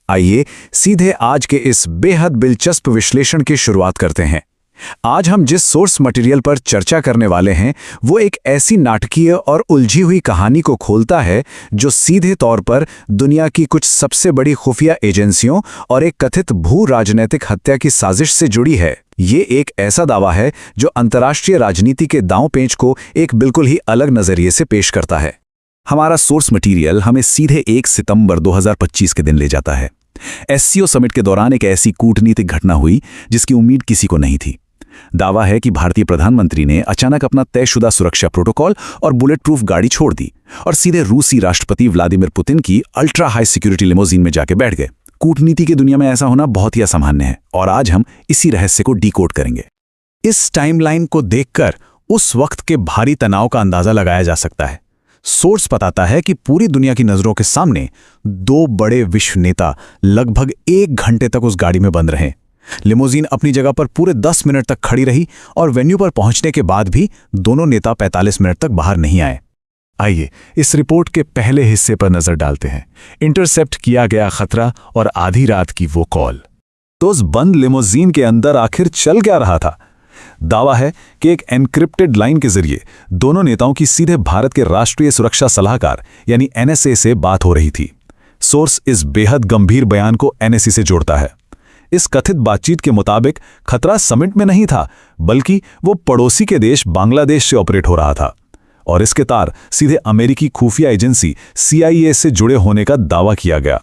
आइए सीधे आज के इस बेहद दिलचस्प विश्लेषण की शुरुआत करते हैं। आज हम जिस सोर्स मटेरियल पर चर्चा करने वाले हैं वो एक ऐसी नाटकीय और उलझी हुई कहानी को खोलता है जो सीधे तौर पर दुनिया की कुछ सबसे बड़ी खुफिया एजेंसियों और एक कथित भू राजनीतिक हत्या की साजिश से जुड़ी है। ये एक ऐसा दावा है जो अंतर्राष्ट्रीय राजनीति के दांव पेंच को एक बिल्कुल ही अलग नजरिए से पेश करता है। हमारा सोर्स मटेरियल हमें सीधे 1 सितंबर 2025 के दिन ले जाता है। एससीओ समिट के दौरान एक ऐसी कूटनीतिक घटना हुई जिसकी उम्मीद किसी को नहीं थी। दावा है कि भारतीय प्रधानमंत्री ने अचानक अपना तयशुदा सुरक्षा प्रोटोकॉल और बुलेट प्रूफ गाड़ी छोड़ दी और सीधे रूसी राष्ट्रपति व्लादिमीर पुतिन की अल्ट्रा हाई सिक्योरिटी लिमोजीन में जाके बैठ गए। कूटनीति की दुनिया में ऐसा होना बहुत ही असामान्य है और आज हम इसी रहस्य को डिकोड करेंगे। इस टाइमलाइन को देखकर उस वक्त के भारी तनाव का अंदाजा लगाया जा सकता है। सोर्स बताता है कि पूरी दुनिया की नजरों के सामने 2 बड़े विश्व नेता लगभग 1 घंटे तक उस गाड़ी में बंद रहे। लिमोजीन अपनी जगह पर पूरे 10 मिनट तक खड़ी रही और वेन्यू पर पहुंचने के बाद भी दोनों नेता 45 मिनट तक बाहर नहीं आए। आइए इस रिपोर्ट के पहले हिस्से पर नजर डालते हैं। इंटरसेप्ट किया गया खतरा और आधी रात की वो कॉल। तो उस बंद लिमोजीन के अंदर आखिर चल क्या रहा था? दावा है कि एक एन्क्रिप्टेड लाइन के जरिए दोनों नेताओं की सीधे भारत के राष्ट्रीय सुरक्षा सलाहकार यानी एनएसए से बात हो रही थी। सोर्स इस बेहद गंभीर बयान को एनएसए से जोड़ता है। इस कथित बातचीत के मुताबिक खतरा समिट में नहीं था, बल्कि वो पड़ोसी के देश बांग्लादेश से ऑपरेट हो रहा था और इसके तार सीधे अमेरिकी खुफिया एजेंसी CIA से जुड़े होने का दावा किया गया।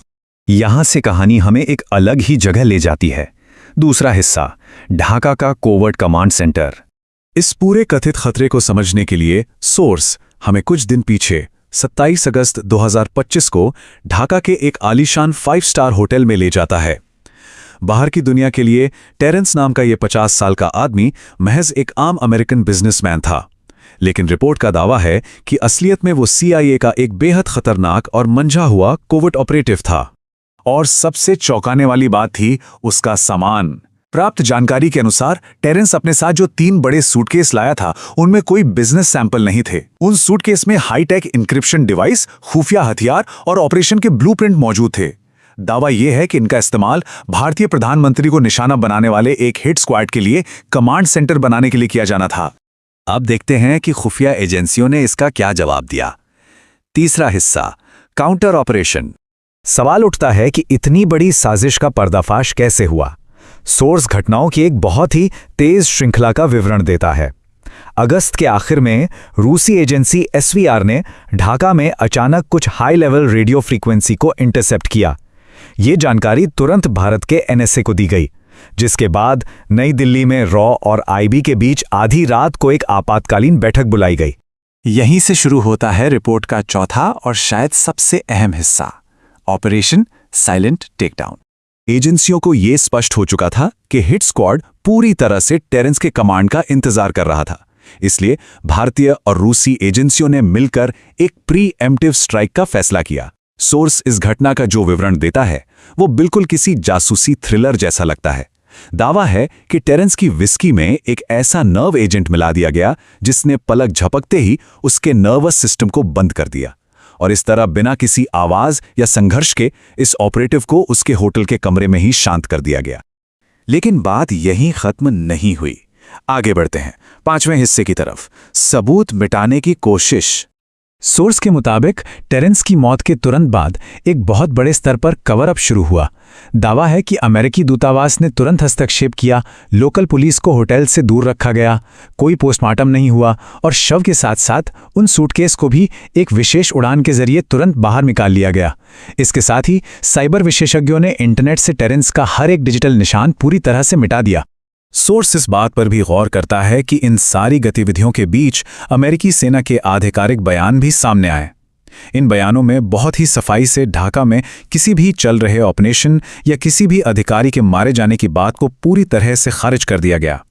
यहां से कहानी हमें एक अलग ही जगह ले जाती है। दूसरा हिस्सा, ढाका का कोवर्ट कमांड सेंटर। इस पूरे कथित खतरे को समझने के लिए सोर्स हमें कुछ दिन पीछे 27 अगस्त 2025 को ढाका के एक आलीशान 5 स्टार होटल में ले जाता है। बाहर की दुनिया के लिए टेरेंस नाम का ये 50 साल का आदमी महज एक आम अमेरिकन बिजनेसमैन था, लेकिन रिपोर्ट का दावा है कि असलियत में वो CIA का एक बेहद खतरनाक और मंझा हुआ कोवर्ट ऑपरेटिव था। और सबसे चौंकाने वाली बात थी उसका सामान। प्राप्त जानकारी के अनुसार टेरेंस अपने साथ जो 3 बड़े सूटकेस लाया था उनमें कोई बिजनेस सैंपल नहीं थे। उन सूटकेस में हाईटेक इंक्रिप्शन डिवाइस, खुफिया हथियार और ऑपरेशन के ब्लूप्रिंट मौजूद थे। दावा यह है कि इनका इस्तेमाल भारतीय प्रधानमंत्री को निशाना बनाने वाले एक हिट स्क्वाड के लिए कमांड सेंटर बनाने के लिए किया जाना था। अब देखते हैं कि खुफिया एजेंसियों ने इसका क्या जवाब दिया। तीसरा हिस्सा, काउंटर ऑपरेशन। सवाल उठता है कि इतनी बड़ी साजिश का पर्दाफाश कैसे हुआ। सोर्स घटनाओं की एक बहुत ही तेज श्रृंखला का विवरण देता है। अगस्त के आखिर में रूसी एजेंसी SVR ने ढाका में अचानक कुछ हाई लेवल रेडियो फ्रीक्वेंसी को इंटरसेप्ट किया। ये जानकारी तुरंत भारत के NSA को दी गई, जिसके बाद नई दिल्ली में रॉ और IB के बीच आधी रात को एक आपातकालीन बैठक बुलाई गई। यहीं से शुरू होता है रिपोर्ट का चौथा और शायद सबसे अहम हिस्सा, ऑपरेशन साइलेंट टेकडाउन। एजेंसियों को यह स्पष्ट हो चुका था कि हिट स्क्वाड पूरी तरह से टेरेंस के कमांड का इंतजार कर रहा था, इसलिए भारतीय और रूसी एजेंसियों ने मिलकर एक प्री एम्प्टिव स्ट्राइक का फैसला किया। सोर्स इस घटना का जो विवरण देता है वो बिल्कुल किसी जासूसी थ्रिलर जैसा लगता है। दावा है कि टेरेंस की विस्की में एक ऐसा नर्व एजेंट मिला दिया गया जिसने पलक झपकते ही उसके नर्वस सिस्टम को बंद कर दिया और इस तरह बिना किसी आवाज या संघर्ष के इस ऑपरेटिव को उसके होटल के कमरे में ही शांत कर दिया गया। लेकिन बात यहीं खत्म नहीं हुई। आगे बढ़ते हैं 5वें हिस्से की तरफ, सबूत मिटाने की कोशिश। सोर्स के मुताबिक टेरेंस की मौत के तुरंत बाद एक बहुत बड़े स्तर पर कवर अप शुरू हुआ। दावा है कि अमेरिकी दूतावास ने तुरंत हस्तक्षेप किया, लोकल पुलिस को होटल से दूर रखा गया, कोई पोस्टमार्टम नहीं हुआ और शव के साथ साथ उन सूटकेस को भी एक विशेष उड़ान के जरिए तुरंत बाहर निकाल लिया गया। इसके साथ ही साइबर विशेषज्ञों ने इंटरनेट से टेरेंस का हर एक डिजिटल निशान पूरी तरह से मिटा दिया। सोर्स इस बात पर भी गौर करता है कि इन सारी गतिविधियों के बीच अमेरिकी सेना के आधिकारिक बयान भी सामने आए। इन बयानों में बहुत ही सफाई से ढाका में किसी भी चल रहे ऑपरेशन या किसी भी अधिकारी के मारे जाने की बात को पूरी तरह से खारिज कर दिया गया।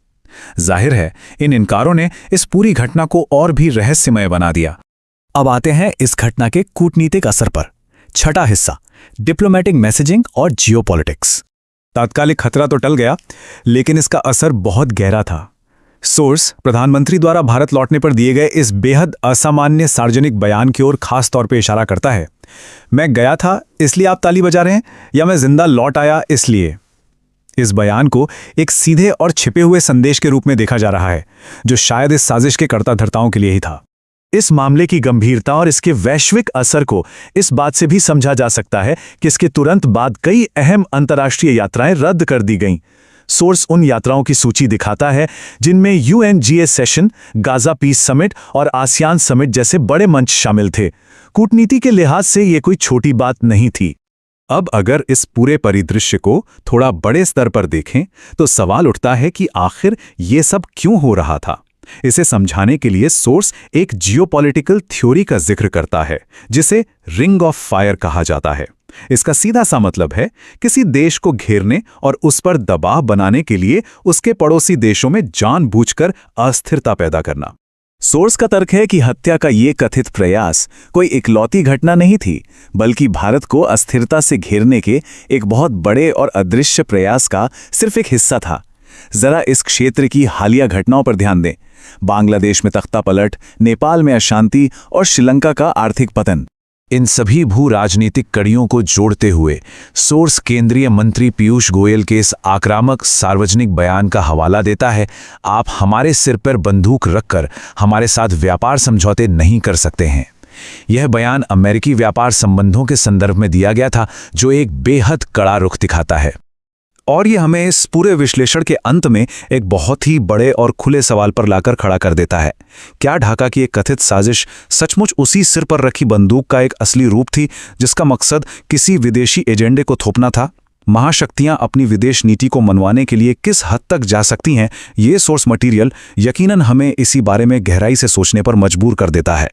जाहिर है इन इनकारों ने इस पूरी घटना को और भी रहस्यमय बना दिया। अब आते हैं इस घटना के कूटनीतिक असर पर। छठा हिस्सा, डिप्लोमेटिक मैसेजिंग और जियोपॉलिटिक्स। तात्कालिक खतरा तो टल गया, लेकिन इसका असर बहुत गहरा था। सोर्स प्रधानमंत्री द्वारा भारत लौटने पर दिए गए इस बेहद असामान्य सार्वजनिक बयान की ओर खास तौर पर इशारा करता है। मैं गया था इसलिए आप ताली बजा रहे हैं, या मैं जिंदा लौट आया इसलिए? इस बयान को एक सीधे और छिपे हुए संदेश के रूप में देखा जा रहा है, जो शायद इस साजिश के कर्ता-धर्ताओं के लिए ही था। इस मामले की गंभीरता और इसके वैश्विक असर को इस बात से भी समझा जा सकता है कि इसके तुरंत बाद कई अहम अंतर्राष्ट्रीय यात्राएं रद्द कर दी गईं। सोर्स उन यात्राओं की सूची दिखाता है जिनमें UNGA सेशन, गाजा पीस समिट और आसियान समिट जैसे बड़े मंच शामिल थे। कूटनीति के लिहाज से ये कोई छोटी बात नहीं थी। अब अगर इस पूरे परिदृश्य को थोड़ा बड़े स्तर पर देखें तो सवाल उठता है कि आखिर ये सब क्यों हो रहा था। इसे समझाने के लिए सोर्स एक जियोपॉलिटिकल थ्योरी का जिक्र करता है, जिसे रिंग ऑफ फायर कहा जाता है। इसका सीधा सा मतलब है किसी देश को घेरने और उस पर दबाव बनाने के लिए उसके पड़ोसी देशों में जानबूझकर अस्थिरता पैदा करना। सोर्स का तर्क है कि हत्या का ये कथित प्रयास कोई इकलौती घटना नहीं थी, बल्कि भारत को अस्थिरता से घेरने के एक बहुत बड़े और अदृश्य प्रयास का सिर्फ एक हिस्सा था। जरा इस क्षेत्र की हालिया घटनाओं पर ध्यान दें। बांग्लादेश में तख्तापलट, नेपाल में अशांति और श्रीलंका का आर्थिक पतन। इन सभी भू राजनीतिक कड़ियों को जोड़ते हुए सोर्स केंद्रीय मंत्री पीयूष गोयल के इस आक्रामक सार्वजनिक बयान का हवाला देता है, आप हमारे सिर पर बंदूक रखकर हमारे साथ व्यापार समझौते नहीं कर सकते हैं। यह बयान अमेरिकी व्यापार संबंधों के संदर्भ में दिया गया था, जो एक बेहद कड़ा रुख दिखाता है। और ये हमें इस पूरे विश्लेषण के अंत में एक बहुत ही बड़े और खुले सवाल पर लाकर खड़ा कर देता है। क्या ढाका की एक कथित साजिश सचमुच उसी सिर पर रखी बंदूक का एक असली रूप थी, जिसका मकसद किसी विदेशी एजेंडे को थोपना था? महाशक्तियां अपनी विदेश नीति को मनवाने के लिए किस हद तक जा सकती हैं, ये सोर्स मटेरियल यकीनन हमें इसी बारे में गहराई से सोचने पर मजबूर कर देता है।